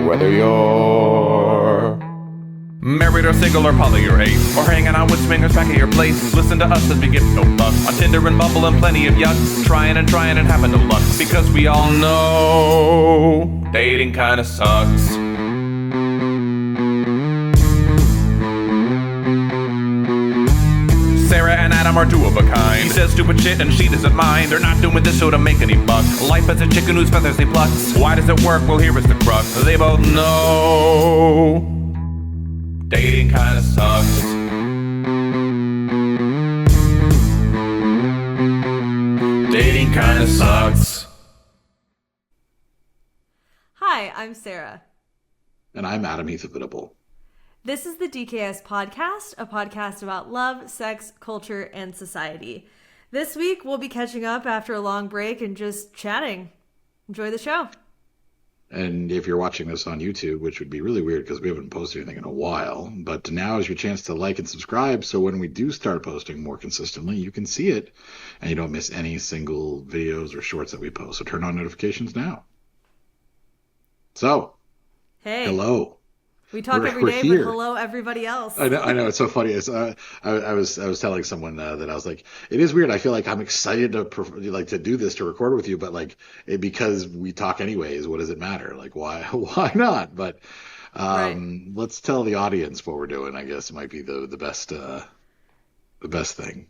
Whether you're married or single or poly or ace, or hanging out with swingers back at your place, listen to us as we get no luck on Tinder and Bumble and plenty of yuck, trying and having no luck, because we all know dating kinda sucks. Sarah and Adam are two of a kind. He says stupid shit and she doesn't mind. They're not doing this show to make any buck. Life as a chicken whose feathers they pluck. Why does it work? Well, here is the crux. They both know dating kinda sucks. Dating kinda sucks. Hi, I'm Sarah. And I'm Adam Heath Avitable. This is the DKS Podcast, a podcast about love, sex, culture, and society. This week, we'll be catching up after a long break and just chatting. Enjoy the show. And if you're watching this on YouTube, which would be really weird because we haven't posted anything in a while, but now is your chance to like and subscribe so when we do start posting more consistently, you can see it and you don't miss any single videos or shorts that we post. So turn on notifications now. So, hey. Hello. We talk every day, but hello everybody else. I know. It's so funny. I was telling someone that I was like, it is weird. I feel like I'm excited to do this, to record with you, but because we talk anyways, what does it matter? Like, why not? But Right. Let's tell the audience what we're doing. I guess might be the best thing.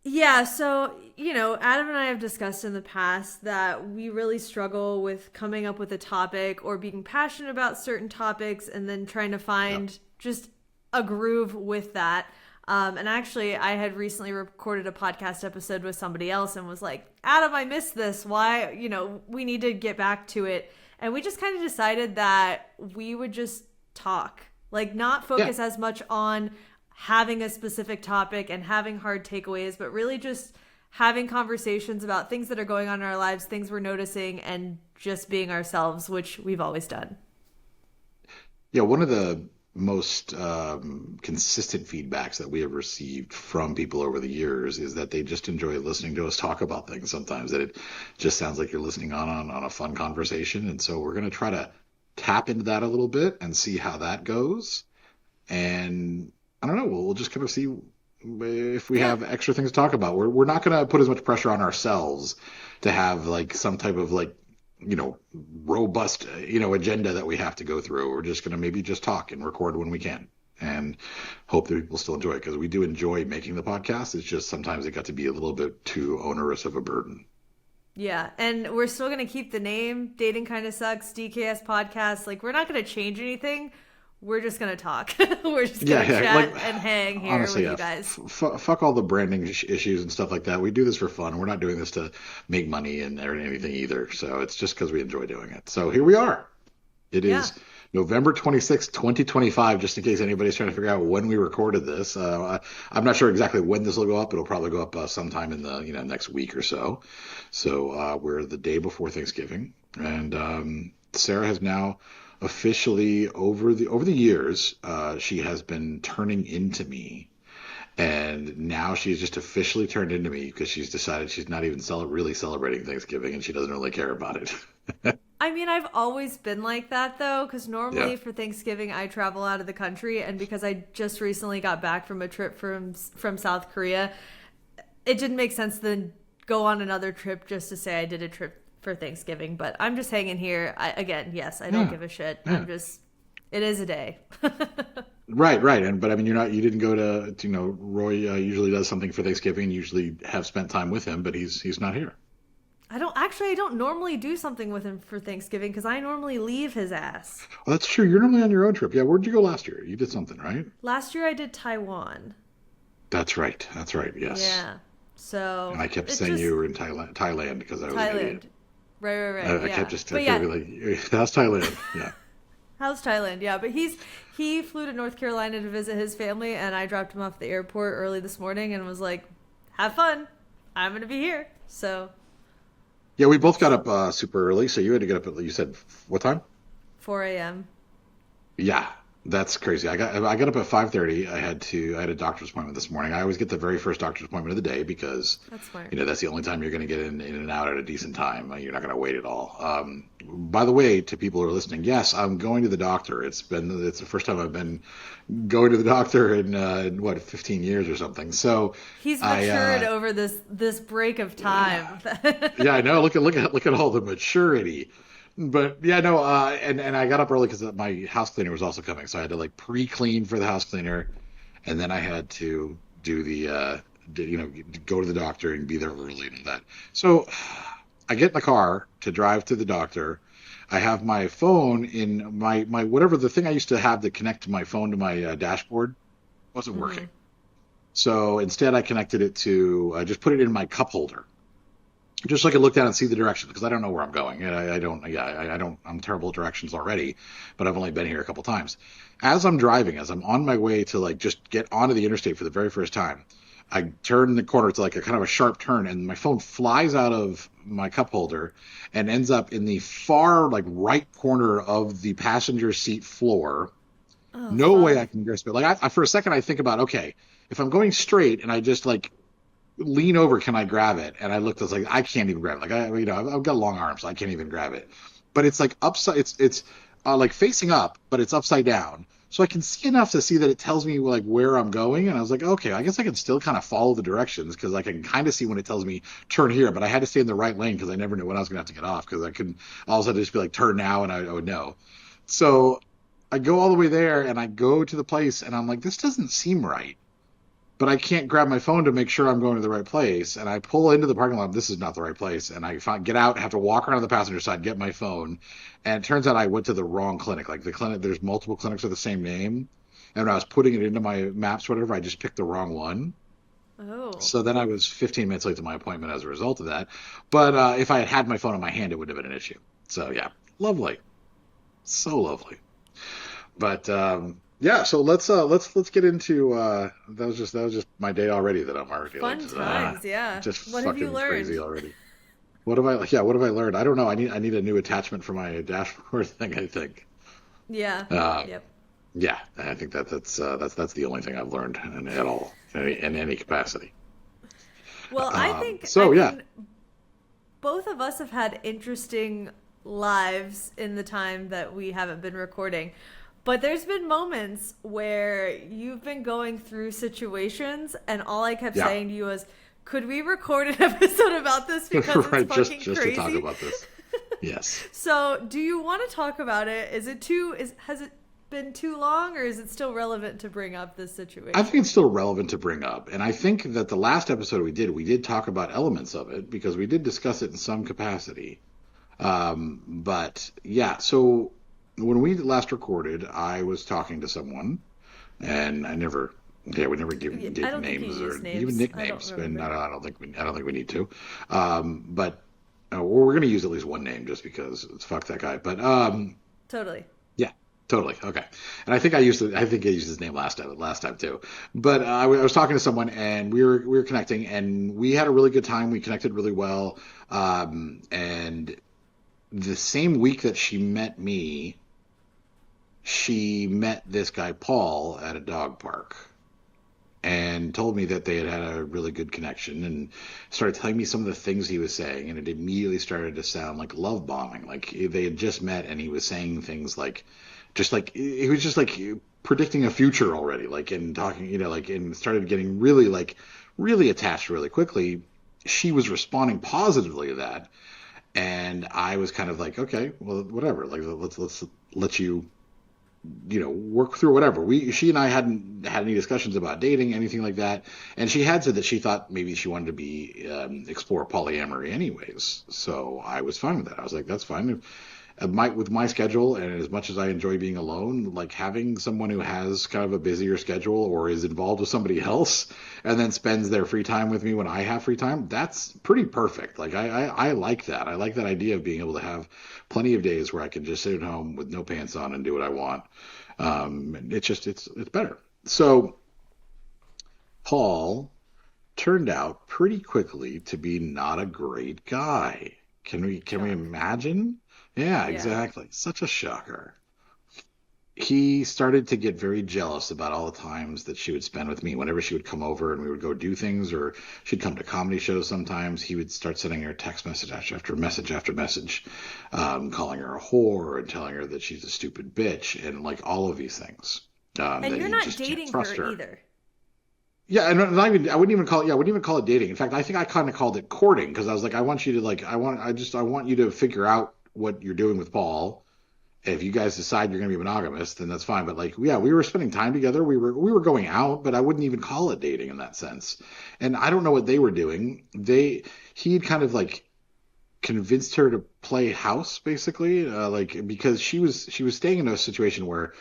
Yeah, so, Adam and I have discussed in the past that we really struggle with coming up with a topic or being passionate about certain topics and then trying to find just a groove with that. And actually, I had recently recorded a podcast episode with somebody else and was like, Adam, I missed this. Why? We need to get back to it. And we just kind of decided that we would just talk, not focus as much on having a specific topic and having hard takeaways, but really just having conversations about things that are going on in our lives, things we're noticing, and just being ourselves, which we've always done. Yeah, one of the most consistent feedbacks that we have received from people over the years is that they just enjoy listening to us talk about things sometimes, that it just sounds like you're listening on a fun conversation. And so we're going to try to tap into that a little bit and see how that goes. And I don't know. We'll just kind of see if we have extra things to talk about. We're not going to put as much pressure on ourselves to have some type of robust agenda that we have to go through. We're just going to maybe just talk and record when we can and hope that people still enjoy it, because we do enjoy making the podcast. It's just sometimes it got to be a little bit too onerous of a burden. Yeah, and we're still going to keep the name Dating Kinda Sucks, DKS Podcast. We're not going to change anything. We're just going to talk. We're just going to chat and hang here honestly, with you guys. Fuck all the branding issues and stuff like that. We do this for fun. We're not doing this to make money or anything either. So it's just because we enjoy doing it. So here we are. It is November 26th, 2025, just in case anybody's trying to figure out when we recorded this. I'm not sure exactly when this will go up. It'll probably go up sometime in the next week or so. So we're the day before Thanksgiving. And Sarah has now officially over the years, she has been turning into me, and now she's just officially turned into me because she's decided she's not even really celebrating Thanksgiving, and she doesn't really care about it. I mean, I've always been like that though, because normally for Thanksgiving I travel out of the country, and because I just recently got back from a trip from South Korea, it didn't make sense to then go on another trip just to say I did a trip for Thanksgiving. But I'm just hanging here. I don't give a shit. Yeah. It is a day. Right. But I mean, you didn't go to, Roy usually does something for Thanksgiving, usually have spent time with him, but he's not here. I don't normally do something with him for Thanksgiving because I normally leave his ass. Well, that's true. You're normally on your own trip. Yeah. Where'd you go last year? You did something, right? Last year I did Taiwan. That's right. Yes. Yeah. So. And I kept saying you were in Thailand because I was an idiot. Right. I kept just how's Thailand? Yeah. How's Thailand? Yeah, but he flew to North Carolina to visit his family, and I dropped him off at the airport early this morning and was like, "Have fun. I'm gonna be here." So. Yeah, we both got up super early, so you had to get up at, you said what time? 4 a.m. Yeah. That's crazy. I got up at 5:30. I had a doctor's appointment this morning. I always get the very first doctor's appointment of the day because, That's smart. that's the only time you're going to get in and out at a decent time. You're not going to wait at all. By the way, to people who are listening, yes, I'm going to the doctor. It's the first time I've been going to the doctor in what, 15 years or something. So He's matured over this break of time. yeah, I know. Look at all the maturity. But yeah, no, and I got up early because my house cleaner was also coming, so I had to like pre-clean for the house cleaner, and then I had to do go to the doctor and be there early and all that. So I get in the car to drive to the doctor. I have my phone in my whatever the thing I used to have to connect to my phone to my dashboard wasn't working. So instead, I connected it to just put it in my cup holder. Just so I could look down and see the direction because I don't know where I'm going. And I don't. I'm terrible at directions already, but I've only been here a couple times. As I'm driving, as I'm on my way to like just get onto the interstate for the very first time, I turn the corner to like a kind of a sharp turn, and my phone flies out of my cup holder and ends up in the far like right corner of the passenger seat floor. Oh, No fuck. way I can grasp it. Like for a second, I think about, okay, if I'm going straight and I just like lean over, can I grab it? And I looked, I was like, I can't even grab it. Like I've got long arms, so I can't even grab it. But it's like upside, it's like facing up, but it's upside down. So I can see enough to see that it tells me like where I'm going. And I was like, okay, I guess I can still kind of follow the directions because I can kind of see when it tells me turn here. But I had to stay in the right lane because I never knew when I was going to have to get off because I couldn't all of a sudden just be like turn now and I would know. So I go all the way there and I go to the place and I'm like, this doesn't seem right. But I can't grab my phone to make sure I'm going to the right place. And I pull into the parking lot. This is not the right place. And I get out, have to walk around the passenger side, get my phone. And it turns out I went to the wrong clinic. Like the clinic, there's multiple clinics with the same name. And when I was putting it into my maps, whatever, I just picked the wrong one. Oh. So then I was 15 minutes late to my appointment as a result of that. But if I had my phone in my hand, it wouldn't have been an issue. So yeah, lovely. So lovely. But yeah, so let's get into that was just my day already that I'm already Fun like times, yeah. just What have you fucking learned? crazy already. What have I learned? I don't know. I need a new attachment for my dashboard thing, I think. Yeah. Uh, Yep. Yeah, I think that's the only thing I've learned at all in any capacity. Well, I think so yeah. mean, both of us have had interesting lives in the time that we haven't been recording. But there's been moments where you've been going through situations and all I kept saying to you was, could we record an episode about this because right, it's fucking just crazy? to talk about this. Yes. So, do you want to talk about it? Has it been too long or is it still relevant to bring up this situation? I think it's still relevant to bring up. And I think that the last episode we did talk about elements of it because we did discuss it in some capacity. But yeah, so when we last recorded, I was talking to someone and we never gave names or even nicknames. And I don't think we need to. But we're going to use at least one name just because it's fuck that guy. But Totally. yeah, totally. Okay. And I think I used his name last time too. But I was talking to someone and we were connecting and we had a really good time. We connected really well. And the same week that she met me, she met this guy Paul at a dog park and told me that they had a really good connection and started telling me some of the things he was saying, and it immediately started to sound like love bombing. Like they had just met and he was saying things like he was just like predicting a future already, like, and talking, and started getting really attached really quickly. She was responding positively to that. And I was kind of like, okay, well, whatever. Like, let's let you, work through whatever. She and I hadn't had any discussions about dating, anything like that. And she had said that she thought maybe she wanted to explore polyamory anyways. So I was fine with that. I was like, that's fine. With my schedule, and as much as I enjoy being alone, like having someone who has kind of a busier schedule or is involved with somebody else and then spends their free time with me when I have free time, that's pretty perfect. Like I like that. I like that idea of being able to have plenty of days where I can just sit at home with no pants on and do what I want. It's better. So Paul turned out pretty quickly to be not a great guy. Can we imagine? Yeah, exactly. Such a shocker. he started to get very jealous about all the times that she would spend with me. Whenever she would come over and we would go do things, or she'd come to comedy shows sometimes, he would start sending her text message after message after message, calling her a whore and telling her that she's a stupid bitch and like all of these things. And that you're he not just can't dating trust her either. Yeah, and not even I wouldn't even call it. Yeah, I wouldn't even call it dating. In fact, I think I kind of called it courting because I was like, I want you to like, I want you to figure out what you're doing with Paul. If you guys decide you're going to be monogamous, then that's fine. But like, yeah, we were spending time together. We were going out, but I wouldn't even call it dating in that sense. And I don't know what they were doing. He'd kind of like convinced her to play house, basically, like because she was staying in a situation where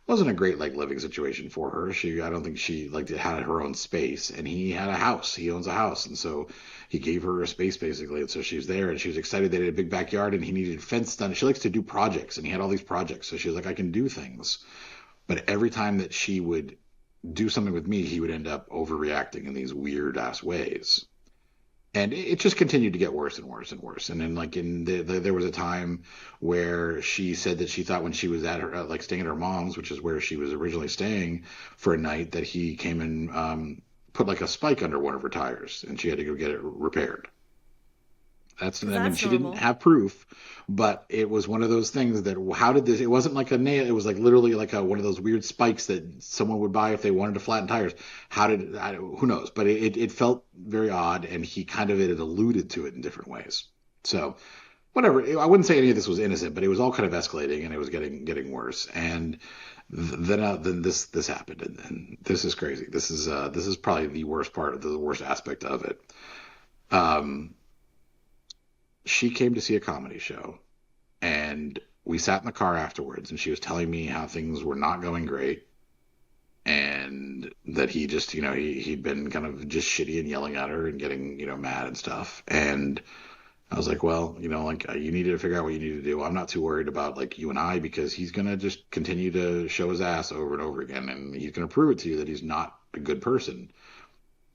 wasn't a great like living situation for her. I don't think she like had her own space, and he had a house. He owns a house, and so he gave her a space basically. And so she was there, and she was excited that he had a big backyard, and he needed fence done. She likes to do projects, and he had all these projects. So she was like, I can do things. But every time that she would do something with me, he would end up overreacting in these weird ass ways. And it just continued to get worse and worse and worse. And then, like there was a time where she said that she thought when she was at her, like staying at her mom's, which is where she was originally staying for a night, that he came and put like a spike under one of her tires, and she had to go get it repaired. I mean, she Normal. didn't have proof, but it was one of those things that how did this? It wasn't like a nail. It was like literally like one of those weird spikes that someone would buy if they wanted to flatten tires. Who knows? But it felt very odd, and he kind of had alluded to it in different ways. So whatever. I wouldn't say any of this was innocent, but it was all kind of escalating, and it was getting worse. And then this happened, and this is crazy. This is probably the worst part of the worst aspect of it. She came to see a comedy show, and we sat in the car afterwards, and she was telling me how things were not going great, and that he just, he'd been kind of just shitty and yelling at her and getting, mad and stuff. And I was like, well, like you need to figure out what you need to do. I'm not too worried about like you and I, because he's going to just continue to show his ass over and over again, and he's going to prove it to you that he's not a good person.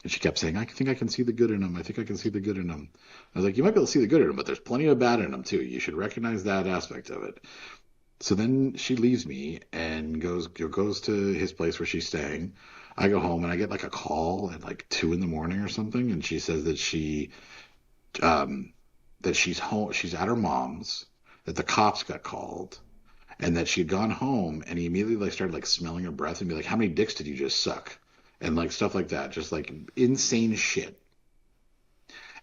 And she kept saying, I think I can see the good in him. I think I can see the good in him. I was like, you might be able to see the good in him, but there's plenty of bad in him too. You should recognize that aspect of it. So then she leaves me and goes to his place where she's staying. I go home and I get like a call at like 2 a.m. or something. And she says that that she's home. She's at her mom's, that the cops got called, and that she'd gone home, and he immediately like started like smelling her breath and be like, how many dicks did you just suck? And like stuff like that, just like insane shit.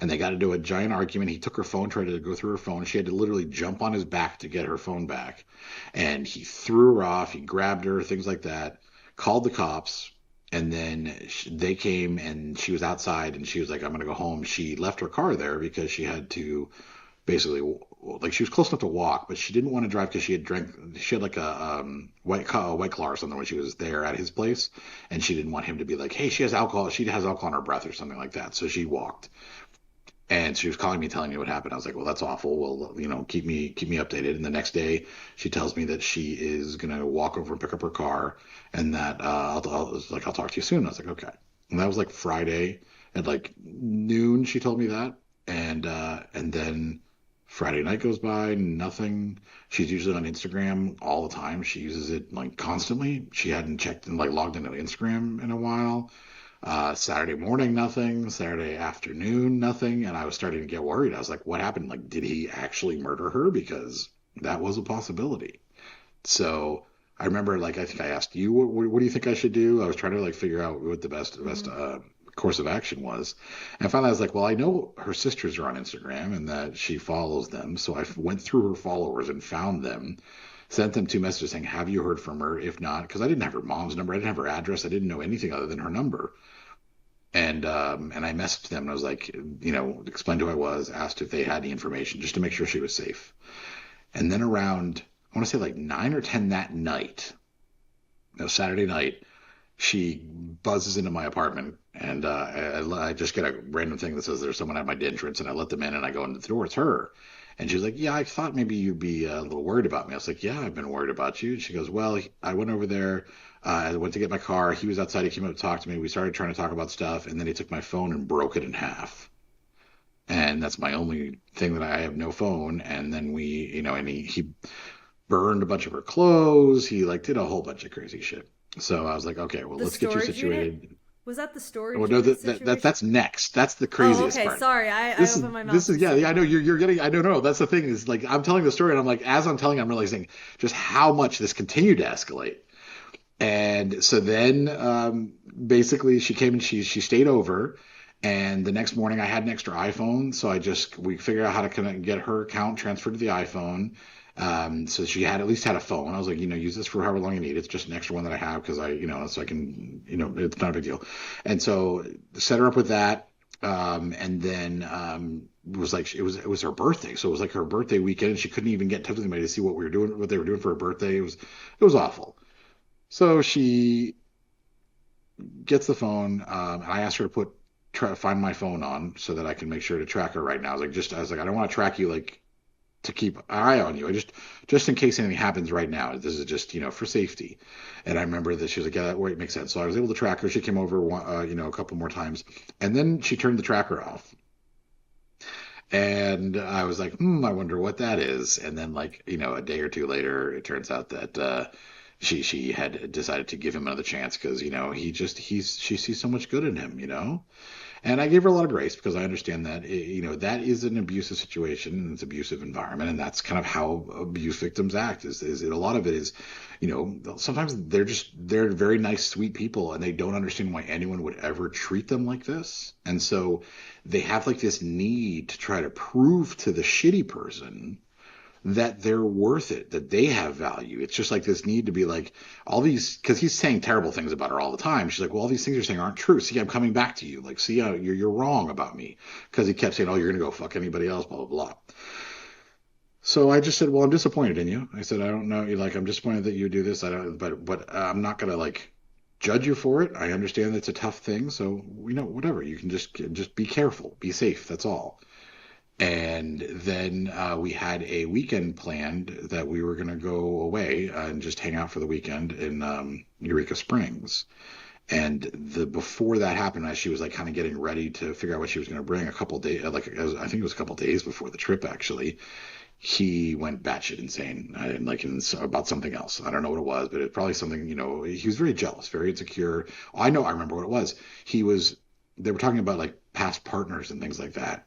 And they got into a giant argument. He took her phone, tried to go through her phone. She had to literally jump on his back to get her phone back. And he threw her off. He grabbed her, things like that, called the cops. And then they came, and she was outside, and she was like, I'm going to go home. She left her car there because she had to basically, like, she was close enough to walk, but she didn't want to drive because she had like a white claw or something when she was there at his place, and she didn't want him to be like, hey, she has alcohol in her breath or something like that. So she walked, and she was calling me, telling me what happened. I was like, well, that's awful. Well, keep me updated. And the next day she tells me that she is going to walk over and pick up her car, and that I'll talk to you soon. I was like, okay. And that was like Friday at like noon. She told me that. And then Friday night goes by, nothing. She's usually on Instagram all the time. She uses it like constantly. She hadn't checked and like logged into Instagram in a while. Saturday morning, nothing. Saturday afternoon, nothing. And I was starting to get worried. I was like, what happened? Like, did he actually murder her? Because that was a possibility. So I remember, like, I think I asked you, what do you think I should do? I was trying to like figure out what the best course of action was. And finally I was like, well, I know her sisters are on Instagram and that she follows them. So I went through her followers and found them, sent them 2 messages saying, have you heard from her? If not, because I didn't have her mom's number. I didn't have her address. I didn't know anything other than her number. And I messaged them, and I was like, explained who I was, asked if they had any information just to make sure she was safe. And then around, I want to say like 9 or 10 that night, Saturday night, she buzzes into my apartment, and I just get a random thing that says there's someone at my entrance, and I let them in, and I go in the door. It's her. And she's like, yeah, I thought maybe you'd be a little worried about me. I was like, yeah, I've been worried about you. And she goes, well, I went over there. I went to get my car. He was outside. He came up to talk to me. We started trying to talk about stuff, and then he took my phone and broke it in half. And that's my only thing that I have no phone. And then and he burned a bunch of her clothes. He like did a whole bunch of crazy shit. So I was like, okay, well, The let's get you storage unit? situated. Was that the storage Oh no, unit situation? that's next. That's the Oh, craziest okay. part. Sorry, I This is opened my mouth this is too yeah, soon. yeah, I know you're getting. I don't know. That's the thing is like I'm telling the story and I'm like as I'm telling, I'm realizing just how much this continued to escalate. And so then basically she came and she stayed over. And the next morning I had an extra iPhone, so we figured out how to connect, get her account transferred to the iPhone. So she had at least had a phone. I was like, use this for however long you need. It's just an extra one that I have because so I can, it's not a big deal. And so set her up with that. And then it was like it was her birthday, so it was like her birthday weekend, and she couldn't even get in touch with anybody to see what they were doing for her birthday. It was awful. So she gets the phone, and I asked her to try to find my phone on so that I can make sure to track her right now. I was like, I don't want to track you like to keep an eye on you. Just in case anything happens right now. This is just, for safety. And I remember that she was like, yeah, that makes sense. So I was able to track her. She came over, a couple more times, and then she turned the tracker off. And I was like, I wonder what that is. And then like, a day or two later, it turns out that she had decided to give him another chance because, she sees so much good in him. And I gave her a lot of grace because I understand that, that is an abusive situation and it's an abusive environment. And that's kind of how abuse victims act a lot of it is, sometimes they're very nice, sweet people and they don't understand why anyone would ever treat them like this. And so they have like this need to try to prove to the shitty person that they're worth it, that they have value. It's just like this need to be like all these, because he's saying terrible things about her all the time. She's like, well, all these things you're saying aren't true. See, I'm coming back to you. Like, see, you're wrong about me. Because he kept saying, oh, you're going to go fuck anybody else, blah, blah, blah. So I just said, well, I'm disappointed in you. I said, I don't know. Like, I'm disappointed that you do this. But I'm not going to like judge you for it. I understand it's a tough thing. So, whatever. You can just be careful, be safe. That's all. And then we had a weekend planned that we were going to go away and just hang out for the weekend in Eureka Springs. And before that happened, as she was like kind of getting ready to figure out what she was going to bring, a couple days, I think it was a couple days before the trip actually, he went batshit insane about something else. I don't know what it was, but it's probably something, he was very jealous, very insecure. I remember what it was. They were talking about like past partners and things like that.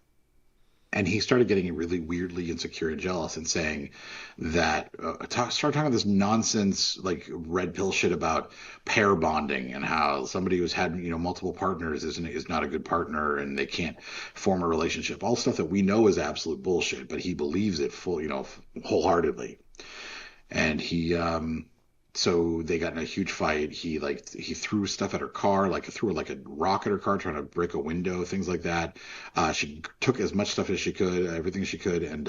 And he started getting really weirdly insecure and jealous and saying that, started talking this nonsense, like red pill shit about pair bonding and how somebody who's had, multiple partners is not a good partner and they can't form a relationship. All stuff that we know is absolute bullshit, but he believes it wholeheartedly. And so they got in a huge fight. He threw stuff at her car, threw like a rock at her car, trying to break a window, things like that. She took as much stuff as she could, everything she could, and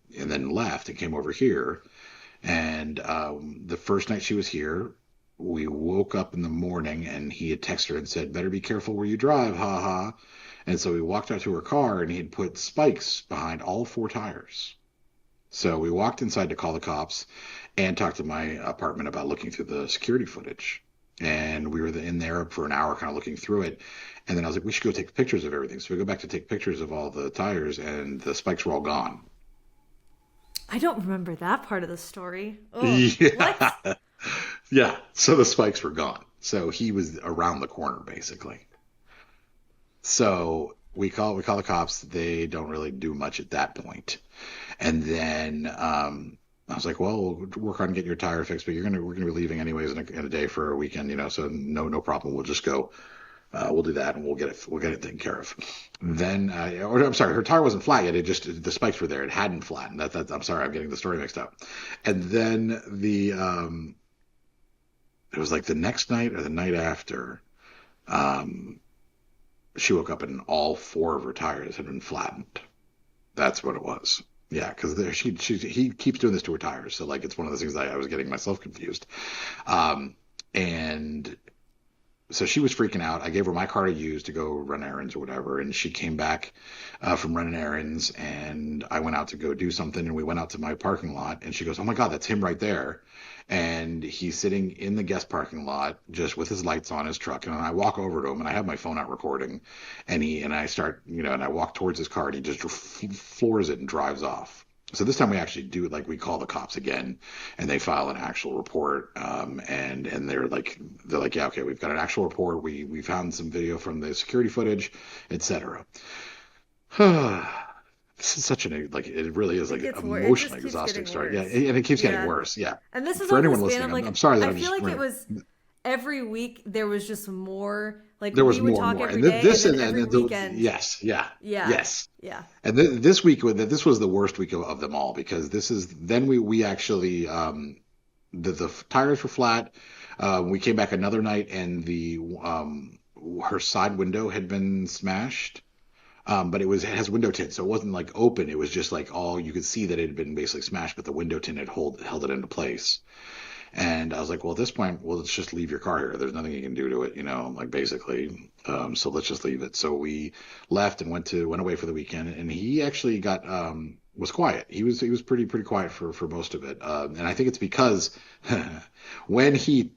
then left and came over here. And the first night she was here, we woke up in the morning and he had texted her and said, "Better be careful where you drive, ha ha." And so we walked out to her car and he had put spikes behind all four tires. So we walked inside to call the cops and talked to my apartment about looking through the security footage. And we were in there for an hour kind of looking through it. And then I was like, we should go take pictures of everything. So we go back to take pictures of all the tires and the spikes were all gone. I don't remember that part of the story. Oh, yeah. what? Yeah. So the spikes were gone. So he was around the corner basically. So we call the cops. They don't really do much at that point. And then I was like, well, we'll work on getting your tire fixed, but we're gonna be leaving anyways in a day for a weekend, so no problem. We'll just go. We'll do that and we'll get it taken care of. Then, or I'm sorry, her tire wasn't flat yet. The spikes were there. It hadn't flattened. I'm sorry, I'm getting the story mixed up. And then it was like the next night or the night after, she woke up and all four of her tires had been flattened. That's what it was. Yeah, because he keeps doing this to her tires. So like it's one of those things that I was getting myself confused. And so she was freaking out. I gave her my car to use to go run errands or whatever. And she came back from running errands and I went out to go do something and we went out to my parking lot and she goes, "Oh my God, that's him right there." And he's sitting in the guest parking lot just with his lights on his truck. And I walk over to him and I have my phone out recording and I start, and I walk towards his car and he just floors it and drives off. So this time we actually do, like, we call the cops again, and they file an actual report. And they're like, yeah, okay, we've got an actual report. We found some video from the security footage, etc. This is such it really is It like gets worse. It just emotionally keeps exhausting getting story. Yeah, worse. and it keeps getting Yeah. worse. Yeah. And this is For over the anyone span of listening, like, I'm sorry that I I'm feel just like it was every week there was just more. Like there was we would more and talk more. every And day, this and then every and weekend. yes, yeah, Yeah. yes. Yeah. And this week, this was the worst week of them all, because this is then we actually the tires were flat. We came back another night, and the her side window had been smashed. But it has window tint, so it wasn't like open. It was just like all you could see that it had been basically smashed, but the window tint had held it into place. And I was like, well, at this point, well, let's just leave your car here. There's nothing you can do to it, like basically. So let's just leave it. So we left and went away for the weekend. And he actually was quiet. He was pretty quiet for most of it. And I think it's because when he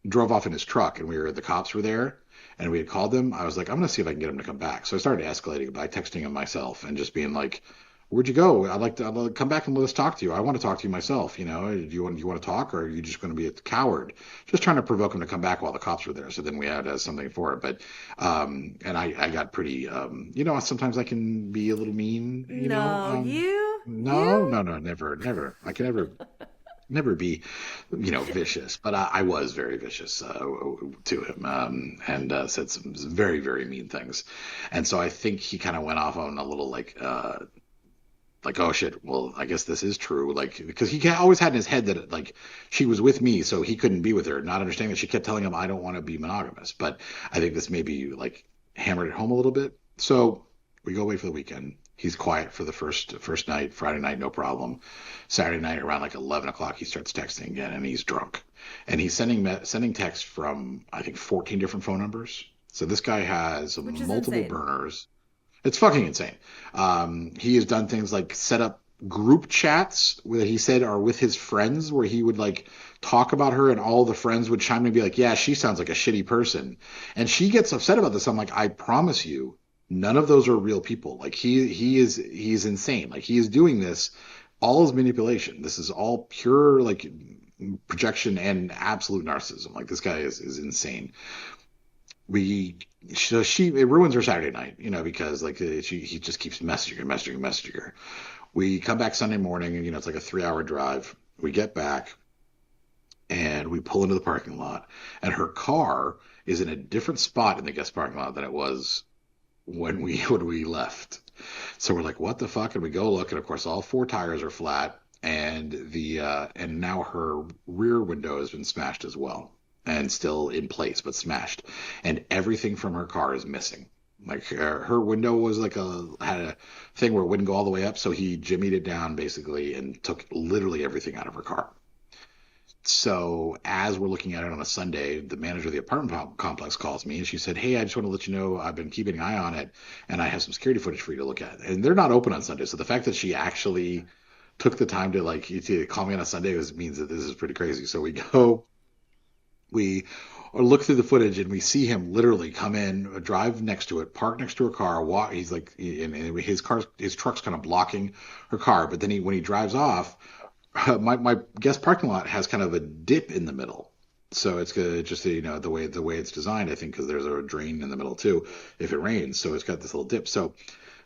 drove off in his truck and the cops were there and we had called them, I was like, I'm gonna see if I can get him to come back. So I started escalating by texting him myself and just being like, where'd you go? I'd like to come back and let us talk to you. I want to talk to you myself. Do you want to talk, or are you just going to be a coward? Just trying to provoke him to come back while the cops were there. So then we had something for it. But and I got pretty sometimes I can be a little mean. No, No, never. I can never be, vicious, but I was very vicious to him, and said some very, very mean things. And so I think he kind of went off on a little like, oh shit, well, I guess this is true. Like, because he always had in his head that like she was with me, so he couldn't be with her, not understanding that she kept telling him, I don't want to be monogamous. But I think this maybe like hammered it home a little bit. So we go away for the weekend. He's quiet for the first night. Friday night, no problem. Saturday night, around like 11 o'clock, he starts texting again, and he's drunk. And he's sending texts from, I think, 14 different phone numbers. So this guy has multiple burners. It's fucking insane. He has done things like set up group chats that he said are with his friends, where he would like talk about her, and all the friends would chime in and be like, yeah, she sounds like a shitty person. And she gets upset about this. I'm like, I promise you, none of those are real people. Like he's insane. Like he is doing this, all is manipulation. This is all pure like projection and absolute narcissism. Like this guy is insane. It ruins her Saturday night, because like he just keeps messaging her. We come back Sunday morning, and it's like a 3-hour drive. We get back and we pull into the parking lot, and her car is in a different spot in the guest parking lot than it was when we left. So we're like, what the fuck? And we go look, and of course all 4 tires are flat, and and now her rear window has been smashed as well, and still in place but smashed, and everything from her car is missing. Like her window was had a thing where it wouldn't go all the way up, so he jimmied it down basically and took literally everything out of her car. So as we're looking at it on a Sunday, the manager of the apartment complex calls me, and she said, hey, I just want to let you know I've been keeping an eye on it, and I have some security footage for you to look at. And they're not open on Sunday, so the fact that she actually took the time to call me on a Sunday means that this is pretty crazy. So we look through the footage, and we see him literally come in, drive next to it, park next to her car, walk. He's like, and his truck's kind of blocking her car. But then when he drives off, my guest parking lot has kind of a dip in the middle. So it's just the way it's designed, I think, because there's a drain in the middle too if it rains. So it's got this little dip. So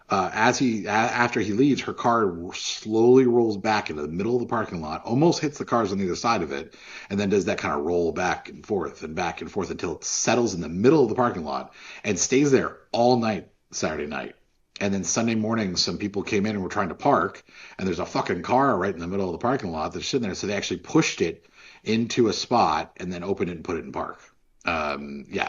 after he leaves, her car slowly rolls back into the middle of the parking lot, almost hits the cars on either side of it, and then does that kind of roll back and forth until it settles in the middle of the parking lot and stays there all night Saturday night. And then Sunday morning, some people came in and were trying to park, and there's a fucking car right in the middle of the parking lot that's sitting there. So they actually pushed it into a spot and then opened it and put it in park.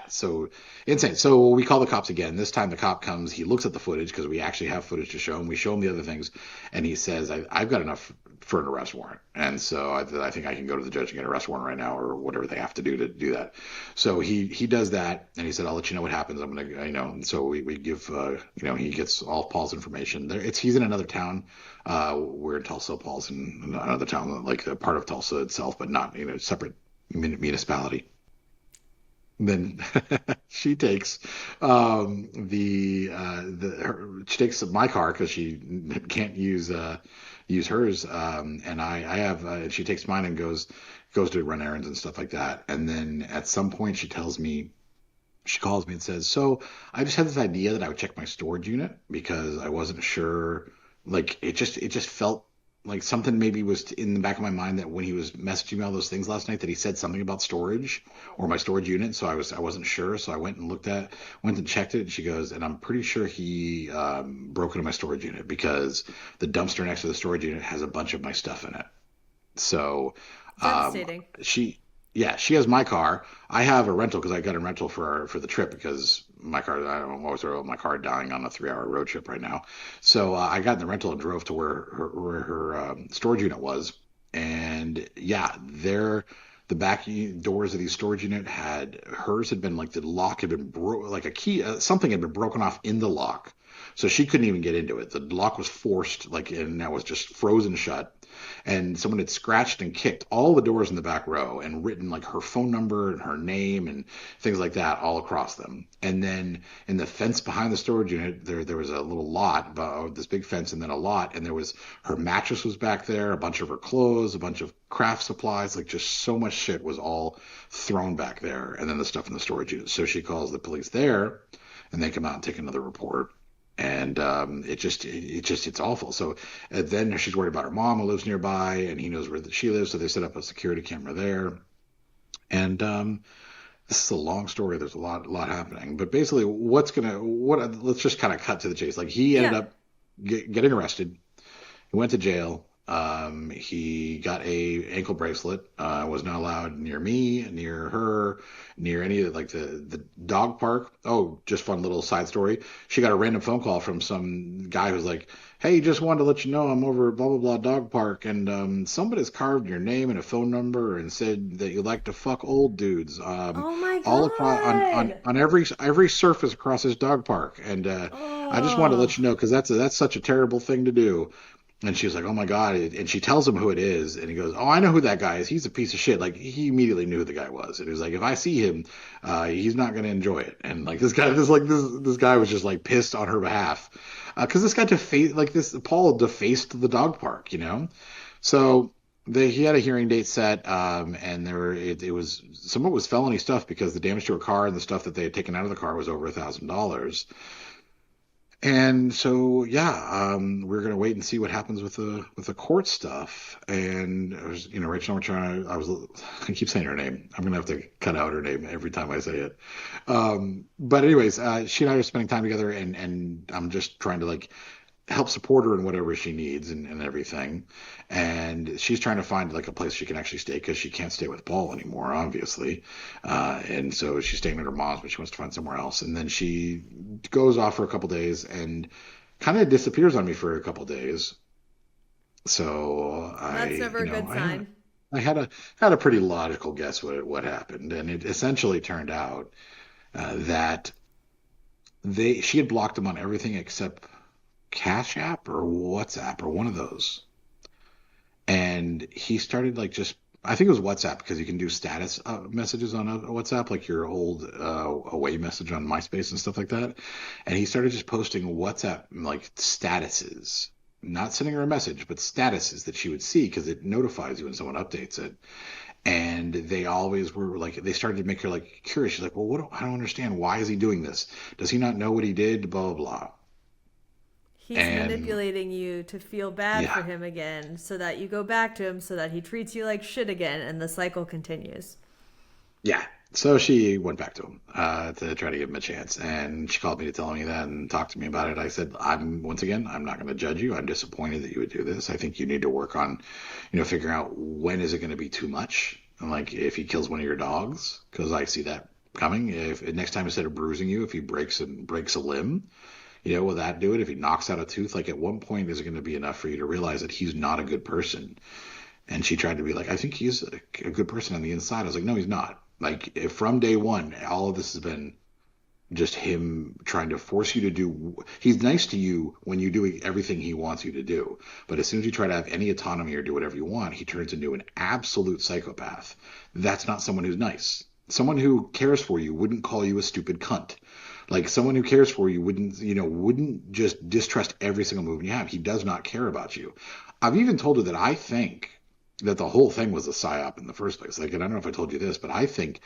So insane. So we call the cops again. This time the cop comes, he looks at the footage because we actually have footage to show him. We show him the other things, and he says, I've got enough for an arrest warrant. And so I think I can go to the judge and get an arrest warrant right now, or whatever they have to do to do that. So he does that, and he said, I'll let you know what happens. I'm going to, and so we give, he gets all Paul's information there. He's in another town. We're in Tulsa. Paul's in another town, like a part of Tulsa itself, but not, separate municipality. then she takes she takes my car because she can't use hers, and I have she takes mine and goes to run errands and stuff like that. And then at some point she calls me and says, "So I just had this idea that I would check my storage unit because I wasn't sure. Like it just felt like something maybe was in the back of my mind that when he was messaging me all those things last night that he said something about storage or my storage unit. So I wasn't sure. So I went and checked it. And she goes, and I'm pretty sure he broke into my storage unit because the dumpster next to the storage unit has a bunch of my stuff in it. So Devastating. she has my car. I have a rental because I got a rental for the trip because my car, I don't know what was wrong with my car dying on a 3-hour road trip right now. So I got in the rental and drove to where her storage unit was. And yeah, the back doors of these storage unit hers had been like the lock had been like a key, something had been broken off in the lock. So she couldn't even get into it. The lock was forced, and that was just frozen shut. And someone had scratched and kicked all the doors in the back row and written like her phone number and her name and things like that all across them. And then in the fence behind the storage unit, there was a little lot, this big fence, and then a lot. And her mattress was back there, a bunch of her clothes, a bunch of craft supplies, like just so much shit was all thrown back there. And then the stuff in the storage unit. So she calls the police there, and they come out and take another report. And it's awful. So then she's worried about her mom who lives nearby, and he knows where she lives. So they set up a security camera there. And this is a long story. There's a lot happening. But basically, let's just kind of cut to the chase. Like he ended up getting arrested. He went to jail. He got a ankle bracelet, was not allowed near me, near her, near any of the dog park. Oh, just fun little side story. She got a random phone call from some guy who's like, "Hey, just wanted to let you know I'm over at blah, blah, blah dog park. And, somebody's carved your name and a phone number and said that you like to fuck old dudes. Oh my God. All across on every surface across this dog park. And, I just wanted to let you know, cause that's such a terrible thing to do." And she was like, "Oh my God." And she tells him who it is. And he goes, "Oh, I know who that guy is. He's a piece of shit." Like he immediately knew who the guy was. And he was like, "If I see him, he's not going to enjoy it." And like this guy was just like pissed on her behalf. Cause this guy Paul defaced the dog park, So he had a hearing date set. And it was, some of it was felony stuff because the damage to her car and the stuff that they had taken out of the car was over $1,000. And so, we're gonna wait and see what happens with the court stuff. And Rachel, I keep saying her name. I'm gonna have to cut out her name every time I say it. But anyways, she and I are spending time together, and I'm just trying to help support her in whatever she needs and everything. And she's trying to find a place she can actually stay because she can't stay with Paul anymore, obviously. And so she's staying at her mom's, but she wants to find somewhere else. And then she goes off for a couple days and kind of disappears on me for a couple days. So that's never a good sign. I had a pretty logical guess what happened, and it essentially turned out that she had blocked him on everything except Cash App or WhatsApp or one of those. And he started I think it was WhatsApp because you can do status messages on a WhatsApp, like your old away message on MySpace and stuff like that. And he started just posting WhatsApp statuses, not sending her a message, but statuses that she would see because it notifies you when someone updates it. And they always were they started to make her curious. She's like, "Well, I don't understand. Why is he doing this? Does he not know what he did? Blah, blah, blah." He's manipulating you to feel bad for him again so that you go back to him so that he treats you like shit again, and the cycle continues. Yeah. So she went back to him to try to give him a chance, and she called me to tell me that and talk to me about it. I said, I'm not going to judge you. I'm disappointed that you would do this. I think you need to work on, figuring out when is it going to be too much. And if he kills one of your dogs, because I see that coming. If next time, instead of bruising you, if he breaks a limb, will that do it? If he knocks out a tooth, at one point is it going to be enough for you to realize that he's not a good person? And she tried to be I think he's a good person on the inside. I was like, no, he's not. If from day one, all of this has been just him trying to force you to do. He's nice to you when you do everything he wants you to do. But as soon as you try to have any autonomy or do whatever you want, he turns into an absolute psychopath. That's not someone who's nice. Someone who cares for you wouldn't call you a stupid cunt. Like someone who cares for you wouldn't just distrust every single move you have. He does not care about you. I've even told her that I think that the whole thing was a psyop in the first place. Like, and I don't know if I told you this, but I think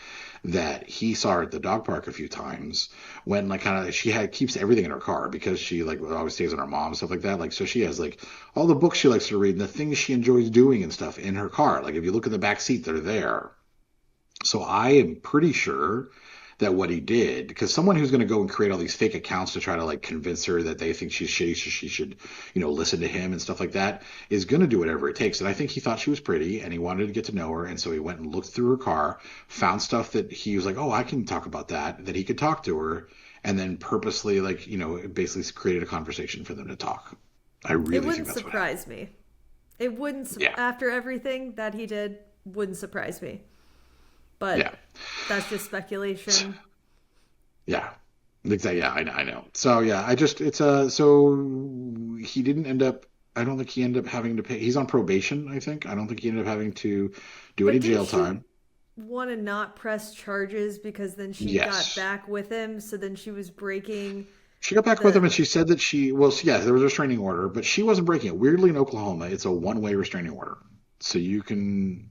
that he saw her at the dog park a few times when like kind of keeps everything in her car because she like always stays with her mom and stuff like that. Like, so she has like all the books she likes to read and the things she enjoys doing and stuff in her car. Like, if you look in the back seat, they're there. So I am pretty sure that what he did, because someone who's going to go and create all these fake accounts to try to like convince her that they think she's shitty, so she should, listen to him and stuff like that, is going to do whatever it takes. And I think he thought she was pretty and he wanted to get to know her. And so he went and looked through her car, found stuff that he was like, oh, I can talk about that he could talk to her. And then purposely, like, basically created a conversation for them to talk. I really think that's what happened. It wouldn't surprise me. It wouldn't, after everything that he did, wouldn't surprise me. But that's just speculation. Yeah, exactly. Yeah, I know. So yeah, so he didn't end up. I don't think he ended up having to pay. He's on probation, I think. I don't think he ended up having to do any jail time. Want to not press charges because then she got back with him. So then she was breaking. She got back with him and she said that there was a restraining order, but she wasn't breaking it. Weirdly, in Oklahoma, it's a one-way restraining order, so you can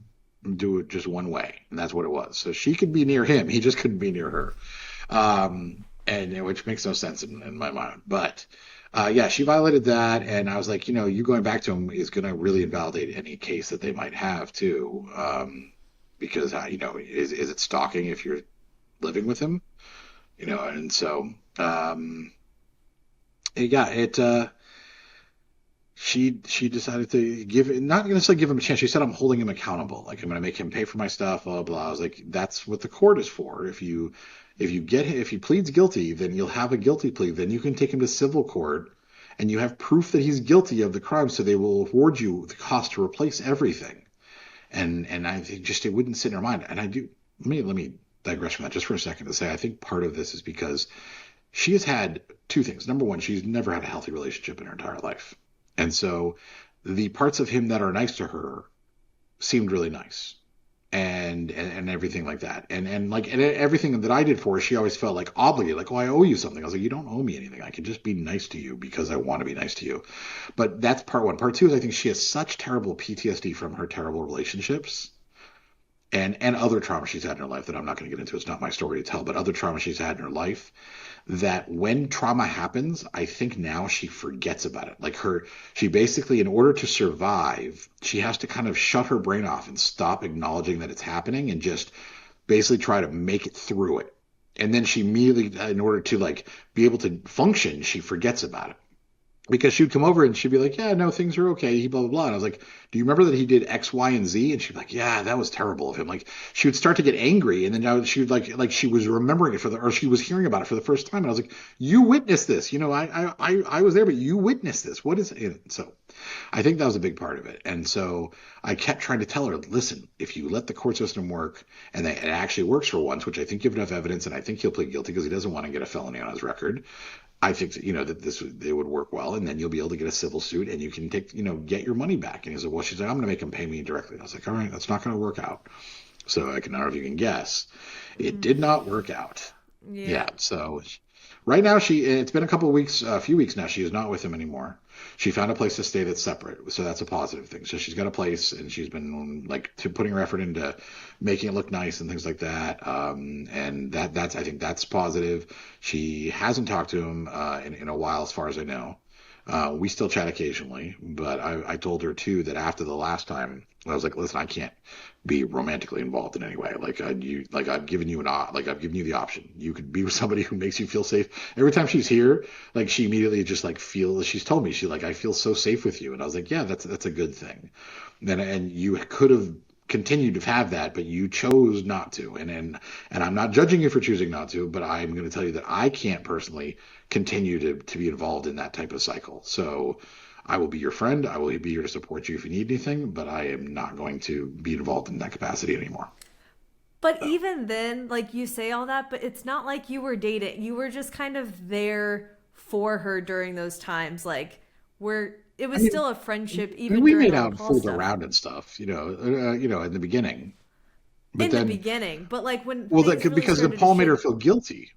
do it just one way, and that's what it was. So she could be near him, he just couldn't be near her, and which makes no sense in my mind. But she violated that, and I was like, you going back to him is going to really invalidate any case that they might have too, because is it stalking if you're living with him, and so She decided to not necessarily give him a chance. She said, I'm holding him accountable. Like, I'm going to make him pay for my stuff, blah, blah. I was like, that's what the court is for. If he pleads guilty, then you'll have a guilty plea. Then you can take him to civil court and you have proof that he's guilty of the crime. So they will award you the cost to replace everything. And I think just, it wouldn't sit in her mind. And let me digress from that just for a second to say, I think part of this is because she has had two things. Number one, she's never had a healthy relationship in her entire life. And so the parts of him that are nice to her seemed really nice and everything like that. And everything that I did for her, she always felt like obligated, like, oh, I owe you something. I was like, you don't owe me anything. I can just be nice to you because I want to be nice to you. But that's part one. Part two is I think she has such terrible PTSD from her terrible relationships and other trauma she's had in her life that I'm not going to get into. It's not my story to tell, but other trauma she's had in her life, that when trauma happens, I think now she forgets about it. Like she basically, in order to survive, she has to kind of shut her brain off and stop acknowledging that it's happening and just basically try to make it through it. And then she immediately, in order to like be able to function, she forgets about it. Because she'd come over and she'd be like, yeah, no, things are okay, he blah, blah, blah. And I was like, do you remember that he did X, Y, and Z? And she'd be like, yeah, that was terrible of him. Like, she would start to get angry. And then she would like she was remembering it or she was hearing about it for the first time. And I was like, you witnessed this. I was there, but you witnessed this. What is it? So I think that was a big part of it. And so I kept trying to tell her, listen, if you let the court system work, and it actually works for once, which I think you have enough evidence, and I think he'll plead guilty because he doesn't want to get a felony on his record. I think that they would work well, and then you'll be able to get a civil suit, and you can get your money back. And he's like, well, she's like, I'm going to make him pay me directly. And I was like, all right, that's not going to work out. So I don't know if you can guess, it did not work out. Yeah. So right now it's been a few weeks now. She is not with him anymore. She found a place to stay that's separate. So that's a positive thing. So she's got a place, and she's been putting her effort into making it look nice and things like that. And I think that's positive. She hasn't talked to him in a while, as far as I know. We still chat occasionally, but I told her too that after the last time, I was like, listen, I can't be romantically involved in any way. I've given you the option. You could be with somebody who makes you feel safe. Every time she's here, like, she immediately just she's told me, I feel so safe with you. And I was like, yeah, that's a good thing. And you could have continued to have that, but you chose not to. And I'm not judging you for choosing not to, but I'm going to tell you that I can't personally continue to be involved in that type of cycle. So I will be your friend. I will be here to support you if you need anything, but I am not going to be involved in that capacity anymore. But even then, like, you say all that, but it's not like you were dating. You were just kind of there for her during those times. Like, it was still a friendship, even we during made out and fooled stuff. Around and stuff, in the beginning. But in then, the beginning, but like when well, things that really because then started to Paul made her shake, feel guilty.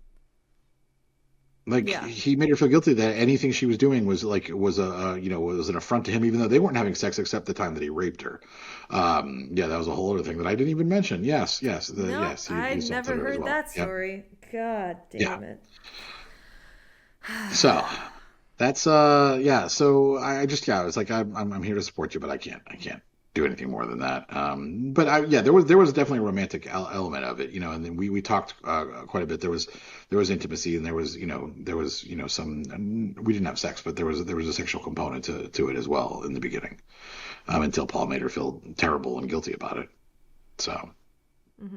Like yeah, he made her feel guilty that anything she was doing was was an affront to him, even though they weren't having sex except the time that he raped her. Yeah, that was a whole other thing that I didn't even mention. Yes, no, I he assaulted never her as heard well. that Yep. story. God Yeah. damn it. So that's yeah. So I just I was like I'm here to support you, but I can't do anything more than that. But there was definitely a romantic element of it, and then we talked quite a bit. There was intimacy, and there was some. And we didn't have sex, but there was a sexual component to it as well in the beginning, until Paul made her feel terrible and guilty about it. So.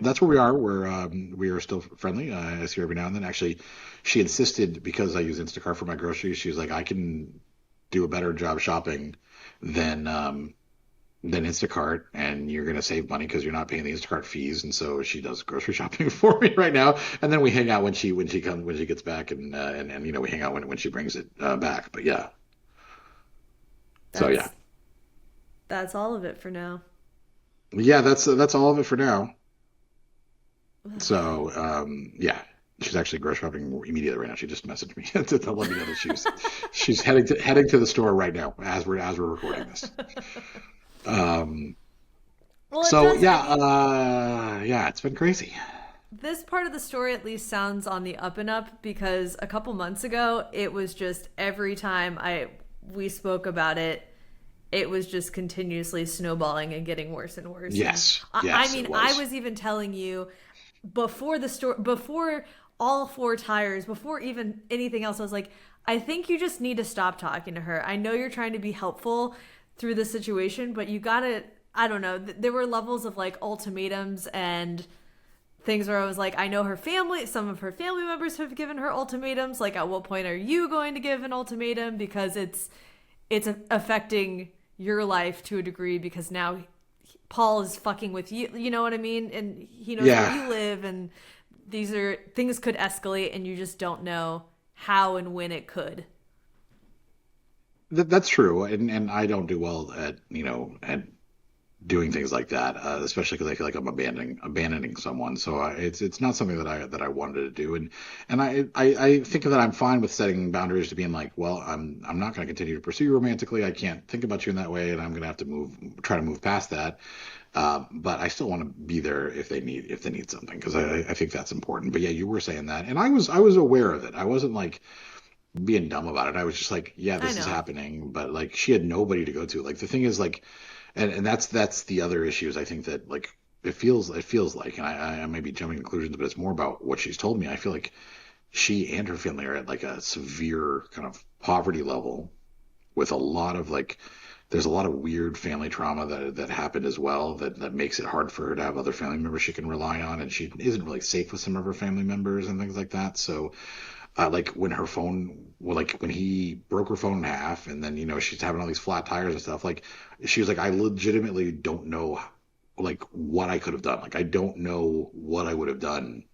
That's where we are. We are still friendly. I see her every now and then. Actually, she insisted because I use Instacart for my groceries. She was like, I can do a better job shopping than Instacart, and you're going to save money because you're not paying the Instacart fees. And so she does grocery shopping for me right now. And then we hang out when she gets back, and we hang out when she brings it back. But yeah, so yeah, That's all of it for now. yeah, that's all of it for now. So, yeah, she's actually grocery shopping immediately right now. She just messaged me to let me know that she's heading to the store right now as we're recording this. Well, it So does. yeah, I mean, yeah, it's been crazy. this part of the story at least sounds on the up and up because a couple months ago, it was just every time we spoke about it, it was just continuously snowballing and getting worse and worse. Yes, And I yes, mean, it I was. was even telling you before the story, before all four tires, before even anything else, I was like, I think you just need to stop talking to her. I know you're trying to be helpful through the situation, but you gotta, I don't know, there were levels of like ultimatums and things where I was like, I know her family, some of her family members have given her ultimatums. Like, at what point are you going to give an ultimatum? Because it's affecting your life to a degree because now Paul is fucking with you. You know what I mean? And he knows where Yeah, you live, and things could escalate, and you just don't know how and when it could. that's true, and I don't do well at doing things like that, especially because I feel like I'm abandoning someone. So it's not something that I wanted to do, and I think that I'm fine with setting boundaries to being like, well, I'm not going to continue to pursue you romantically. I can't think about you in that way, and I'm going to have to try to move past that. But I still want to be there if they need something because I think that's important. But yeah, you were saying that, and I was aware of it. I wasn't like being dumb about it. I was just like, yeah, I this is know. happening, but like she had nobody to go to. Like the thing is like, and that's the other issues. I think that like it feels like, and I may be jumping to conclusions, but it's more about what she's told me. I feel like she and her family are at like a severe kind of poverty level with a lot of like there's a lot of weird family trauma that happened as well that makes it hard for her to have other family members she can rely on, and she isn't really safe with some of her family members and things like that. So like when her phone, well, like when he broke her phone in half, and then she's having all these flat tires and stuff. Like she was like, I legitimately don't know like what I could have done. Like I don't know what I would have done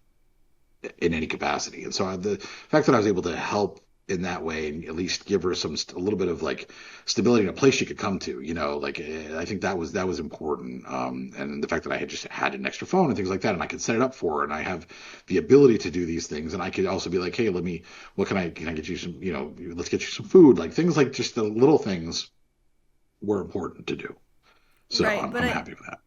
in any capacity. And so the fact that I was able to help in that way and at least give her a little bit of like stability in a place she could come to, like I think that was important. And the fact that I had just had an extra phone and things like that, and I could set it up for her, and I have the ability to do these things, and I could also be like, hey, what can I get you some, let's get you some food, like things like just the little things were important to do. So Right, I'm happy with that.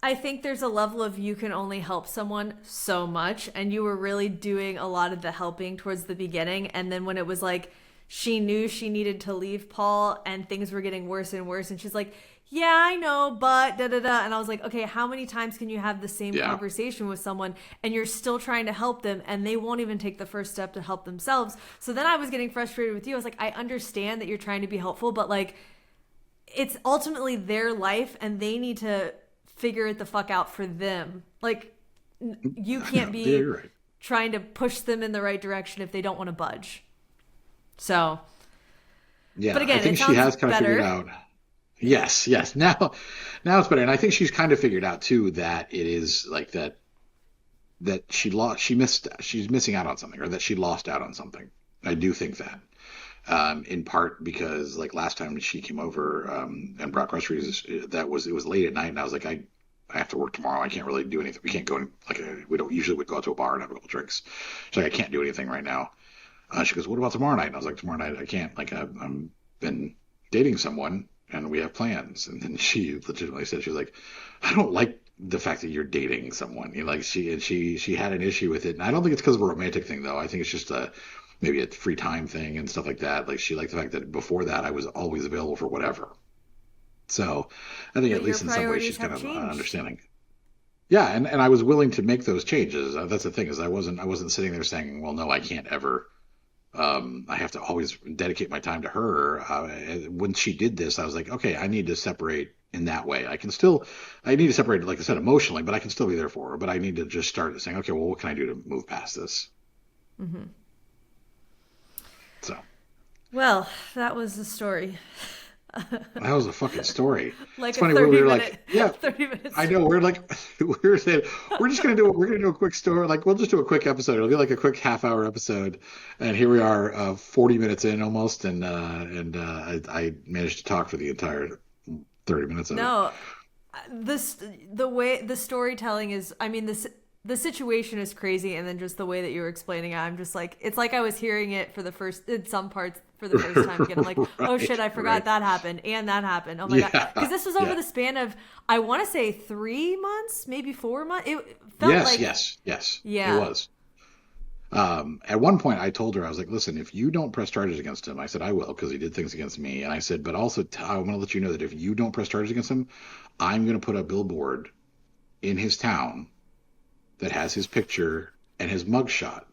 I think there's a level of you can only help someone so much, and you were really doing a lot of the helping towards the beginning, and then when it was like she knew she needed to leave Paul and things were getting worse and worse, and she's like, yeah, I know, but da da da, and I was like, okay, how many times can you have the same Yeah. conversation with someone and you're still trying to help them and they won't even take the first step to help themselves? So then I was getting frustrated with you. I was like, I understand that you're trying to be helpful, but like it's ultimately their life and they need to figure it the fuck out for them. Like, you I can't know. Yeah, be you're right. trying to push them in the right direction if they don't want to budge. So, Yeah, but I again, it think she sounds has kind of figured better. out. Yes, yes. Now it's better, and I think she's kind of figured out too that it is like that she's missing out on something, or that she lost out on something. I do think that, in part because like last time she came over and brought groceries, it was late at night, and I was like, I have to work tomorrow. I can't really do anything. We can't go we don't usually would go out to a bar and have a couple drinks. She's like, I can't do anything right now. She goes, what about tomorrow night? And I was like, tomorrow night I can't. Like I'm been dating someone and we have plans. And then she legitimately said, she was like, I don't like the fact that you're dating someone. You know, like she had an issue with it. And I don't think it's because of a romantic thing though. I think it's just maybe a free time thing and stuff like that. Like she liked the fact that before that I was always available for whatever. So I think at least in some ways she's kind of understanding. Yeah, and I was willing to make those changes. That's the thing, is I wasn't sitting there saying, well, no, I can't ever. I have to always dedicate my time to her. When she did this, I was like, okay, I need to separate in that way. I need to separate, like I said, emotionally, but I can still be there for her. But I need to just start saying, okay, well, what can I do to move past this? Mm-hmm. So. Well, that was the story. That was a fucking story. Like it's funny, we were like, yeah, 30 minutes. I know. We're saying we're just gonna do a quick story. Like we'll just do a quick episode. It'll be like a quick half-hour episode. And here we are, 40 minutes in almost, and I managed to talk for the entire 30 minutes of it. No, the way the storytelling is. I mean, the situation is crazy, and then just the way that you were explaining it, I'm just like, it's like I was hearing it in some parts for the first time again. I'm like, oh shit, I forgot that happened and that happened. Oh my god, because this was over the span of, I want to say 3 months, maybe 4 months. It felt like yes, yeah, it was. At one point, I told her, I was like, listen, if you don't press charges against him, I said I will, because he did things against me, and I said, but also I want to let you know that if you don't press charges against him, I'm going to put a billboard in his town that has his picture and his mugshot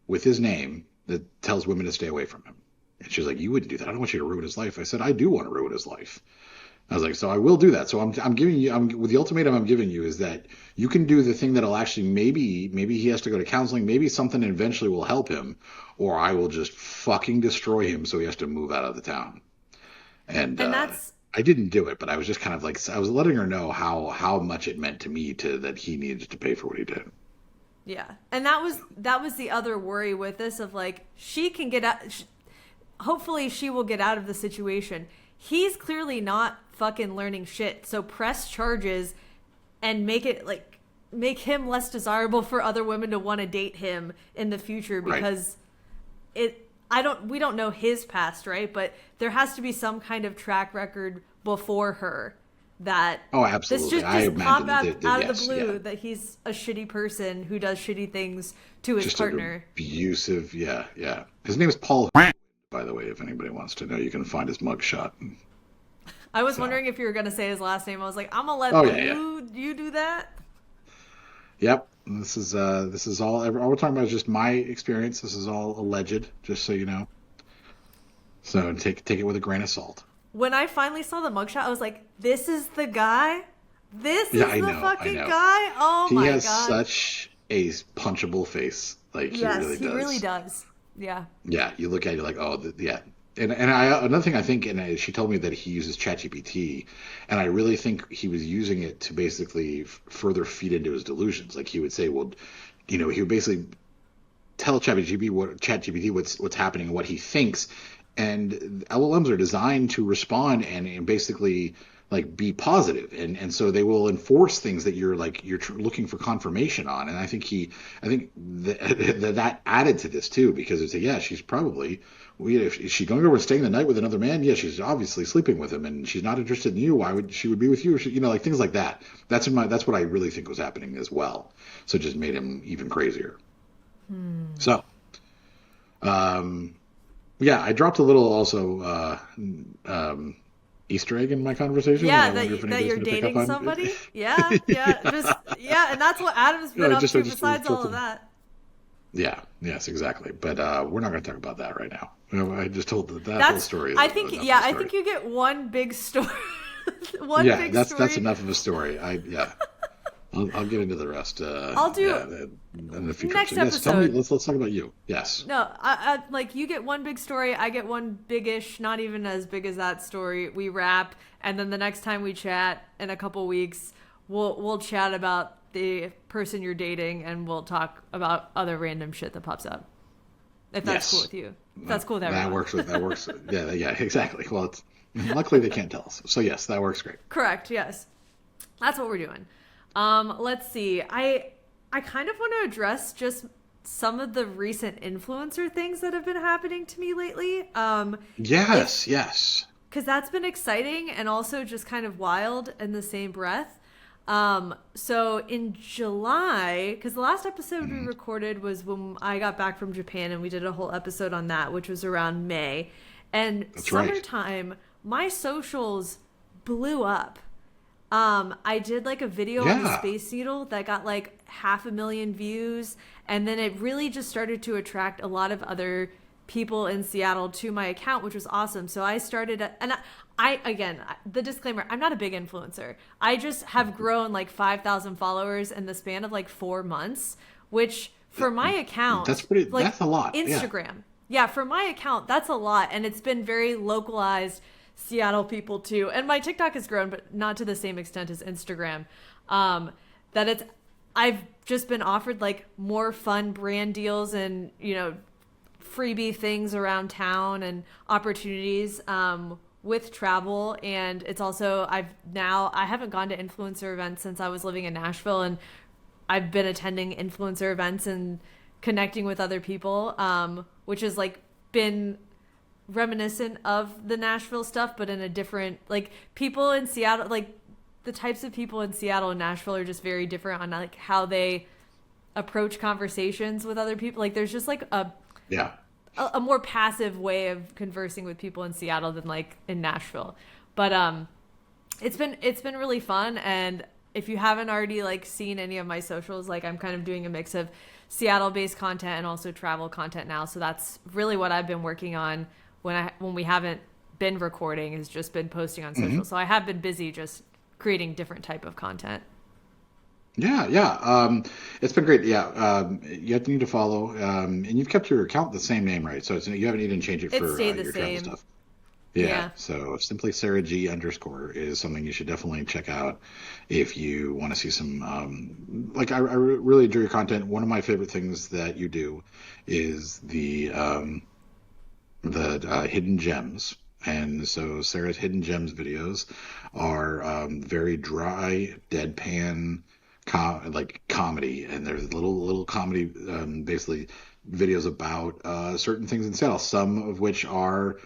with his name that tells women to stay away from him. And she was like, you wouldn't do that. I don't want you to ruin his life. I said, I do want to ruin his life. I was like, so I will do that. So I'm giving you, with the ultimatum I'm giving you is that you can do the thing that'll actually, maybe he has to go to counseling. Maybe something eventually will help him, or I will just fucking destroy him so he has to move out of the town. And that's, I didn't do it, but I was just kind of like, I was letting her know how much it meant to me that he needed to pay for what he did. Yeah. And that was the other worry with this, of like, she can get out, hopefully she will get out of the situation. He's clearly not fucking learning shit. So press charges and make him less desirable for other women to want to date him in the future, because we don't know his past, right? But there has to be some kind of track record before her that absolutely. This just pop out of the blue that he's a shitty person who does shitty things to his partner. Abusive, yeah. His name is Paul, by the way, if anybody wants to know. You can find his mugshot. I was wondering if you were going to say his last name. I was like, I'm going to let you do that. Yep. This is all we're talking about is just my experience. This is all alleged, just so you know. So take it with a grain of salt. When I finally saw the mugshot, I was like, this is the guy? This is the fucking guy? Oh my god. He has such a punchable face. Like, he really does. He really does. Yeah. Yeah, you look at it, you're like, oh, yeah. And another thing I think, and she told me that he uses ChatGPT, and I really think he was using it to basically further feed into his delusions. Like, he would say, well, he would basically tell ChatGPT what's happening and what he thinks, and LLMs are designed to respond and basically like be positive, and so they will enforce things that you're looking for confirmation on. And I think that added to this too, because it's she's probably, if she's going over and staying the night with another man, she's obviously sleeping with him, and she's not interested in you. Why would she be with you? Like things like that. That's what I really think was happening as well. So it just made him even crazier. So, I dropped a little also Easter egg in my conversation. Yeah, that you're dating somebody. Yeah, and that's what Adam's been up to besides all of that. Yeah, yes, exactly. But we're not going to talk about that right now. I just told that whole story. I think you get one big story. That's enough of a story. I'll get into the rest. I'll do in the future. Next episode. Tell me, let's talk about you. Yes. No, I like, you get one big story. I get one big-ish, not even as big as that story. We wrap, and then the next time we chat in a couple weeks, we'll chat about the person you're dating, and we'll talk about other random shit that pops up. If that's cool with you. If that's cool with everyone. That works. Yeah, exactly. Well, luckily they can't tell us. So yes, that works great. Correct. Yes. that's what we're doing. Let's see. I kind of want to address just some of the recent influencer things that have been happening to me lately. Yes. Because that's been exciting and also just kind of wild in the same breath. So in July, because the last episode we recorded was when I got back from Japan, and we did a whole episode on that, which was around May. And That's right. summertime, my socials blew up. I did like a video on the Space Needle that got like 500,000 views, and then it really just started to attract a lot of other people in Seattle to my account, which was awesome. So I started, and I again, the disclaimer, I'm not a big influencer. I just have grown like 5,000 followers in the span of like 4 months, which for my account, that's pretty, like, that's a lot. Instagram. Yeah, for my account, that's a lot. And it's been very localized Seattle people too. And my TikTok has grown, but not to the same extent as Instagram. I've just been offered like more fun brand deals and, freebie things around town and opportunities with travel. And it's also, I haven't gone to influencer events since I was living in Nashville, and I've been attending influencer events and connecting with other people, which has like been reminiscent of the Nashville stuff, but in a different, like, people in Seattle, like the types of people in Seattle and Nashville are just very different on like how they approach conversations with other people. Like there's just like a more passive way of conversing with people in Seattle than like in Nashville. But it's been really fun. And if you haven't already like seen any of my socials, like I'm kind of doing a mix of Seattle based content and also travel content now. So that's really what I've been working on when we haven't been recording, has just been posting on social. So I have been busy just creating different type of content. Yeah. It's been great. Yeah. You need to follow, and you've kept your account the same name, right? So you haven't even changed it for your travel stuff. Yeah. So simply Sarah G _ is something you should definitely check out if you want to see some, like I really enjoy your content. One of my favorite things that you do is the hidden gems. And so Sarah's hidden gems videos are very dry, deadpan, comedy, and there's little comedy, basically videos about certain things in Seattle, some of which are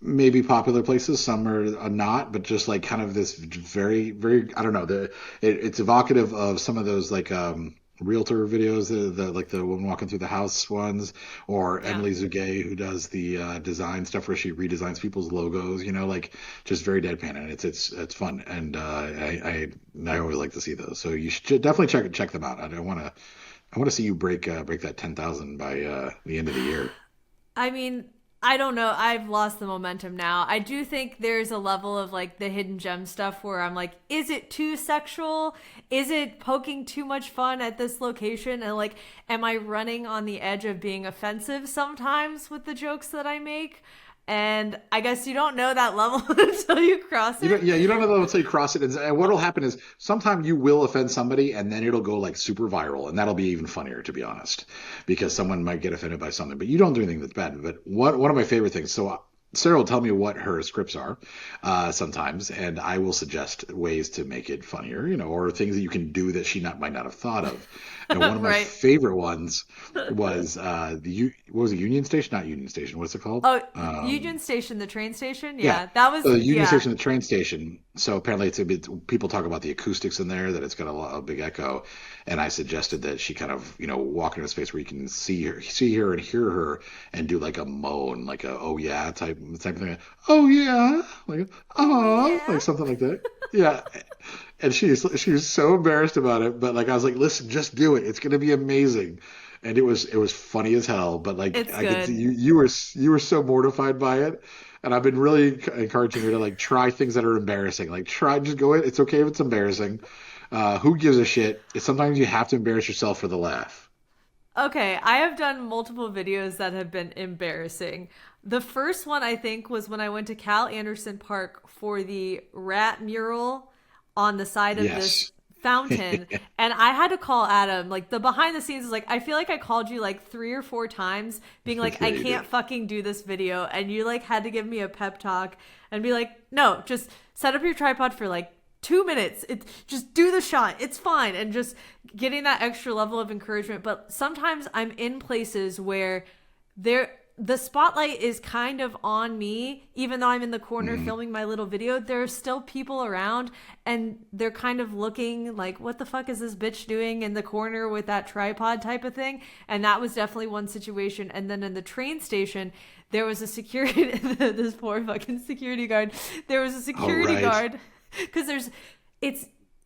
maybe popular places, some are not, but just like kind of this very, very, I don't know, it's evocative of some of those like realtor videos, the like the woman walking through the house ones, or Emily Zugay, who does the design stuff where she redesigns people's logos, like just very deadpan, and it's fun, and I always like to see those. So you should definitely check them out. I want to see you break that 10,000 by the end of the year. I mean, I don't know. I've lost the momentum now. I do think there's a level of like the hidden gem stuff where I'm like, is it too sexual? Is it poking too much fun at this location? And like, am I running on the edge of being offensive sometimes with the jokes that I make? And I guess you don't know that level until you cross it. You don't know that level until you cross it. And what will happen is sometimes you will offend somebody, and then it'll go like super viral, and that'll be even funnier, to be honest, because someone might get offended by something. But you don't do anything that's bad. But one of my favorite things. So Sarah will tell me what her scripts are sometimes, and I will suggest ways to make it funnier, or things that you can do that she might not have thought of. And one of my favorite ones was what was it, Union Station? Not Union Station. What's it called? Oh, Union Station, the train station. Yeah. That was the Union Station, the train station. So apparently, people talk about the acoustics in there, that it's got a big echo. And I suggested that she kind of, walk into a space where you can see her and hear her, and do like a moan, like a oh yeah type of thing. Oh yeah, like like something like that. Yeah. And she was so embarrassed about it, but like I was like, listen, just do it. It's gonna be amazing. And it was funny as hell. But like you were so mortified by it, and I've been really encouraging her to like try things that are embarrassing. Like just go in. It's okay if it's embarrassing. Who gives a shit? Sometimes you have to embarrass yourself for the laugh. Okay, I have done multiple videos that have been embarrassing. The first one, I think, was when I went to Cal Anderson Park for the rat mural on the side of this fountain. And I had to call Adam. Like, the behind the scenes is like, I feel like I called you like 3 or 4 times being like, I can't fucking do this video. And you like had to give me a pep talk and be like, no, just set up your tripod for like 2 minutes. It's just do the shot. It's fine. And just getting that extra level of encouragement. But sometimes I'm in places where the spotlight is kind of on me, even though I'm in the corner filming my little video. There are still people around, and they're kind of looking like, what the fuck is this bitch doing in the corner with that tripod type of thing? And that was definitely one situation. And then in the train station, there was a security, this poor fucking security guard. There was a security guard, because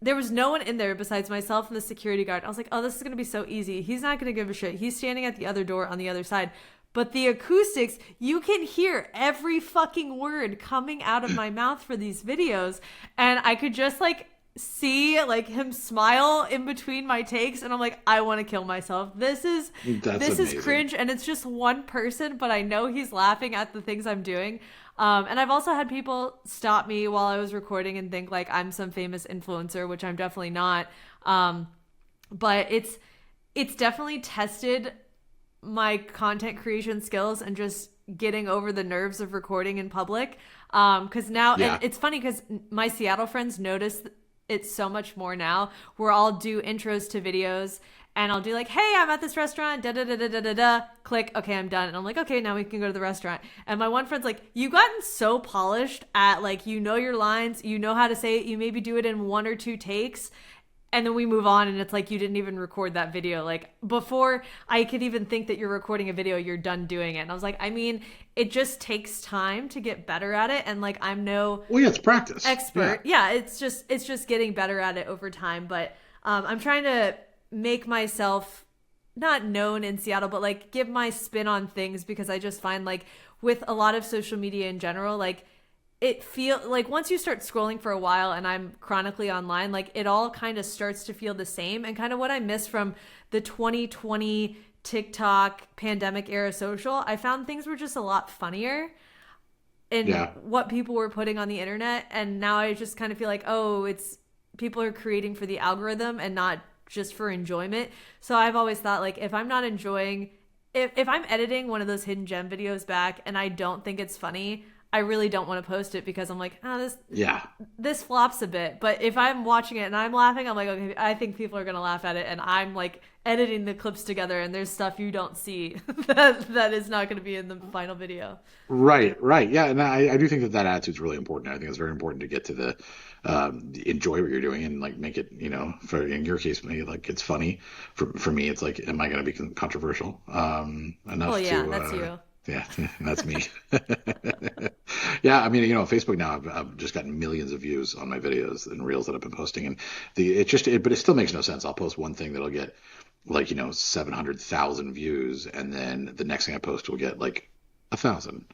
there was no one in there besides myself and the security guard. I was like, oh, this is going to be so easy. He's not going to give a shit. He's standing at the other door on the other side. But the acoustics, you can hear every fucking word coming out of my mouth for these videos. And I could just like see like him smile in between my takes. And I'm like, I want to kill myself. This is cringe. And it's just one person, but I know he's laughing at the things I'm doing. And I've also had people stop me while I was recording and think like I'm some famous influencer, which I'm definitely not. But it's definitely tested my content creation skills and just getting over the nerves of recording in public. Because now, and it's funny because my Seattle friends notice it so much more now, where I'll do intros to videos and I'll do like, hey, I'm at this restaurant, da da da da da da da, click, okay, I'm done. And I'm like, okay, now we can go to the restaurant. And my one friend's like, you've gotten so polished at like, you know your lines, you know how to say it, you maybe do it in 1 or 2 takes. And then we move on and it's like, you didn't even record that video. Like before I could even think that you're recording a video, you're done doing it. And I was like, I mean, it just takes time to get better at it. And like, I'm no it's practice expert. Yeah. It's just getting better at it over time. But I'm trying to make myself not known in Seattle, but like give my spin on things, because I just find like with a lot of social media in general, like it feels like once you start scrolling for a while, and I'm chronically online, like it all kind of starts to feel the same. And kind of what I miss from the 2020 TikTok pandemic era social, I found things were just a lot funnier in what people were putting on the internet. And now I just kind of feel like, oh, it's people are creating for the algorithm and not just for enjoyment. So I've always thought like, if I'm not enjoying, if I'm editing one of those hidden gem videos back and I don't think it's funny, I really don't want to post it, because I'm like, this flops a bit. But if I'm watching it and I'm laughing, I'm like, okay, I think people are going to laugh at it. And I'm like editing the clips together, and there's stuff you don't see that is not going to be in the final video. Right. Yeah. And I do think that attitude is really important. I think it's very important to get to the enjoy what you're doing and like make it, for in your case, maybe like it's funny. For me, it's like, am I going to be controversial enough to? That's you. Yeah, that's me. Yeah, I mean, Facebook now, I've just gotten millions of views on my videos and reels that I've been posting, and but it still makes no sense. I'll post one thing that'll get like 700,000 views, and then the next thing I post will get like 1,000,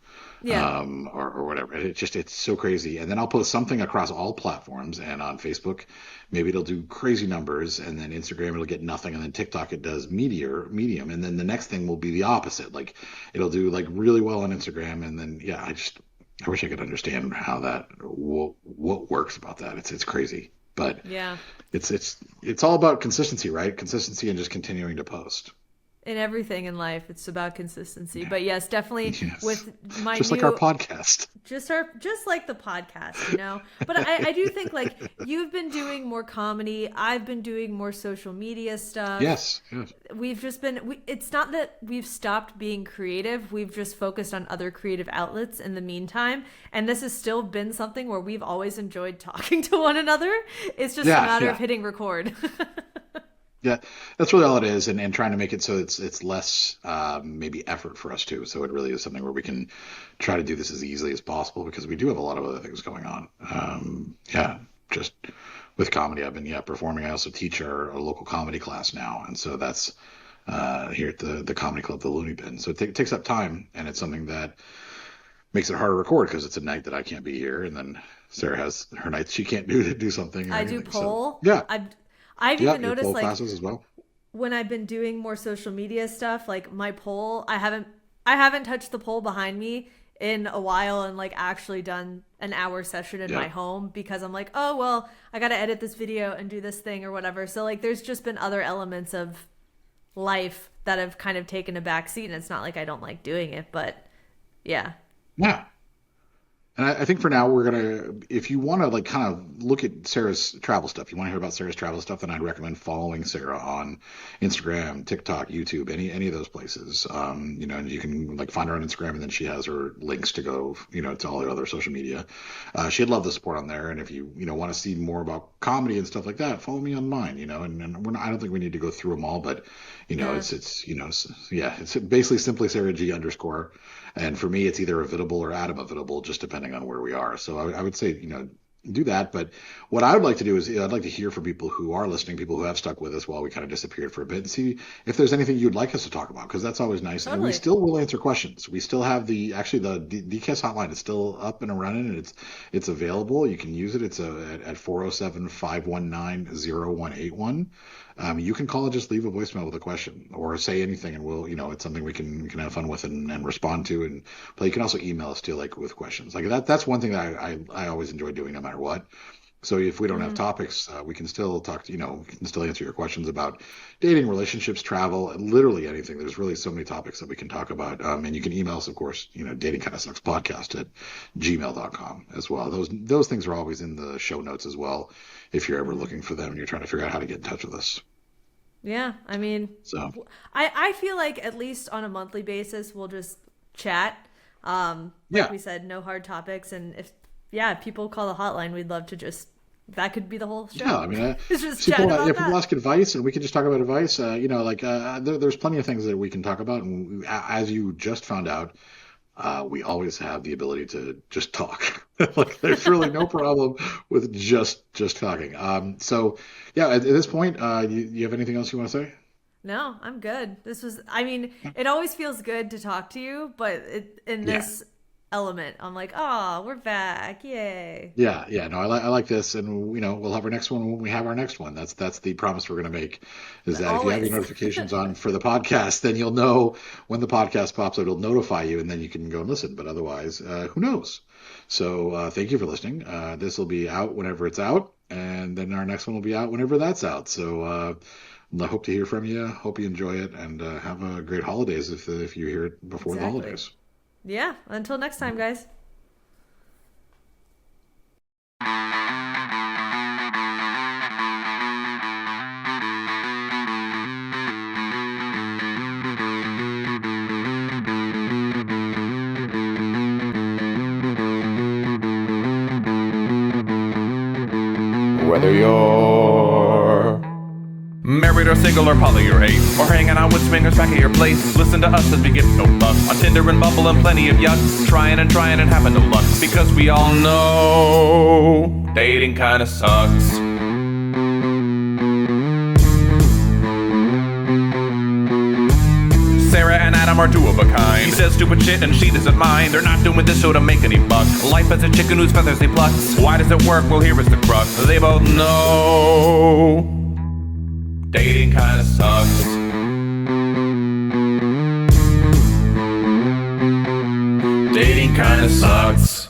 or whatever. It's so crazy. And then I'll post something across all platforms, and on Facebook, maybe it'll do crazy numbers, and then Instagram it'll get nothing, and then TikTok it does medium, and then the next thing will be the opposite. Like it'll do like really well on Instagram, and then I wish I could understand how what works about that. It's crazy, but it's all about consistency, right? Consistency and just continuing to post. In everything in life, it's about consistency. But yes, definitely with my like our podcast. Just like the podcast, But I do think like you've been doing more comedy. I've been doing more social media stuff. Yes. We've just been. It's not that we've stopped being creative. We've just focused on other creative outlets in the meantime. And this has still been something where we've always enjoyed talking to one another. It's just a matter of hitting record. Yeah, that's really all it is, and trying to make it so it's less maybe effort for us too. So it really is something where we can try to do this as easily as possible, because we do have a lot of other things going on. Just with comedy, I've been performing. I also teach a local comedy class now, and so that's here at the comedy club, the Looney Bin. So it takes up time, and it's something that makes it harder to record because it's a night that I can't be here, and then Sarah has her nights she can't do something. I do poll. So, I've even noticed like classes as well. When I've been doing more social media stuff, like my poll, I haven't touched the poll behind me in a while and like actually done an hour session in my home, because I'm like, oh, well, I got to edit this video and do this thing or whatever. So like there's just been other elements of life that have kind of taken a back seat, and it's not like I don't like doing it, but yeah. And I think for now we're gonna, if you want to like kind of look at Sarah's travel stuff, you want to hear about Sarah's travel stuff, then I'd recommend following Sarah on Instagram, TikTok, YouTube, any of those places. And you can like find her on Instagram, and then she has her links to go, to all the other social media. She'd love the support on there, and if you want to see more about comedy and stuff like that, follow me on mine. And we're not, I don't think we need to go through them all, but Yeah. it's basically simply Sarah G _. And for me, it's either Avitable or Adam Avitable, just depending on where we are. So I would say, do that. But what I would like to do is I'd like to hear from people who are listening, people who have stuck with us while we kind of disappeared for a bit, and see if there's anything you'd like us to talk about, because that's always nice. And we Totally. still will answer questions. We still have the DKS hotline is still up and running, and it's available. You can use it. It's at 407-519-0181. You can call and just leave a voicemail with a question or say anything, and we'll, it's something we can have fun with and respond to. But you can also email us too, like with questions. Like that's one thing that I always enjoy doing, no matter what. So if we don't have topics, we can still talk to, we can still answer your questions about dating, relationships, travel, literally anything. There's really so many topics that we can talk about. And you can email us, of course, dating kind of sucks podcast at gmail.com as well. Those things are always in the show notes as well, if you're ever looking for them and you're trying to figure out how to get in touch with us. Yeah, I mean, So I feel like at least on a monthly basis we'll just chat. Like Yeah. we said, no hard topics, and if people call the hotline, we'd love to just, that could be the whole show. Yeah, I mean, It's just chatting about people that. ask advice, and we can just talk about advice. There's plenty of things that we can talk about, and as you just found out, we always have the ability to just talk. Like, there's really no problem with just talking. At this point, you have anything else you want to say? No, I'm good. It always feels good to talk to you, but in this element, I'm like, oh, we're back. Yay. Yeah. No, I like this, and we'll have our next one when we have our next one. That's the promise we're going to make. Is that if you have your Always. notifications on for the podcast, then you'll know when the podcast pops up. It'll notify you, and then you can go and listen. But otherwise, who knows? So thank you for listening. This will be out whenever it's out, and then our next one will be out whenever that's out. So I hope to hear from you. Hope you enjoy it, and have a great holidays if you hear it before the Exactly. holidays. Yeah. Until next time, guys. Whether you're married or single or poly or ace, or hanging out with swingers back at your place, listen to us as we get no fuck on Tinder and Bumble and plenty of yuck, trying and having no luck, because we all know dating kinda sucks. Sarah and Adam are two of a kind. He says stupid shit and she doesn't mind. They're not doing this show to make any buck. Life as a chicken whose feathers they pluck. Why does it work? Well, here is the crux. They both know dating kinda sucks. Dating kinda sucks.